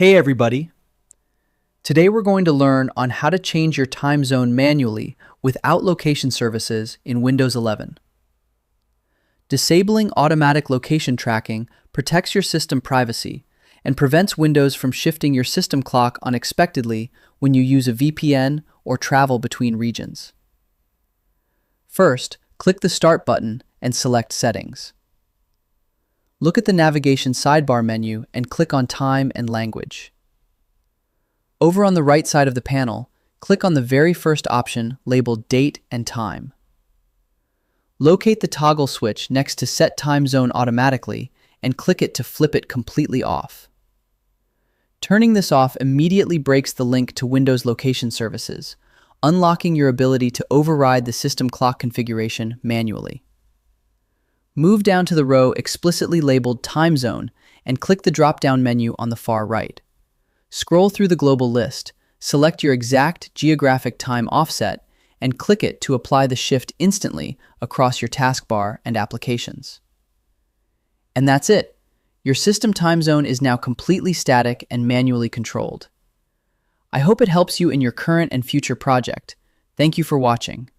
Hey everybody! Today we're going to learn on how to change your time zone manually without location services in Windows 11. Disabling automatic location tracking protects your system privacy and prevents Windows from shifting your system clock unexpectedly when you use a VPN or travel between regions. First, click the Start button and select Settings. Look at the navigation sidebar menu and click on Time and Language. Over on the right side of the panel, click on the very first option labeled Date and Time. Locate the toggle switch next to Set Time Zone Automatically and click it to flip it completely off. Turning this off immediately breaks the link to Windows Location Services, unlocking your ability to override the system clock configuration manually. Move down to the row explicitly labeled Time Zone and click the drop-down menu on the far right. Scroll through the global list, select your exact geographic time offset, and click it to apply the shift instantly across your taskbar and applications. And that's it. Your system time zone is now completely static and manually controlled. I hope it helps you in your current and future project. Thank you for watching.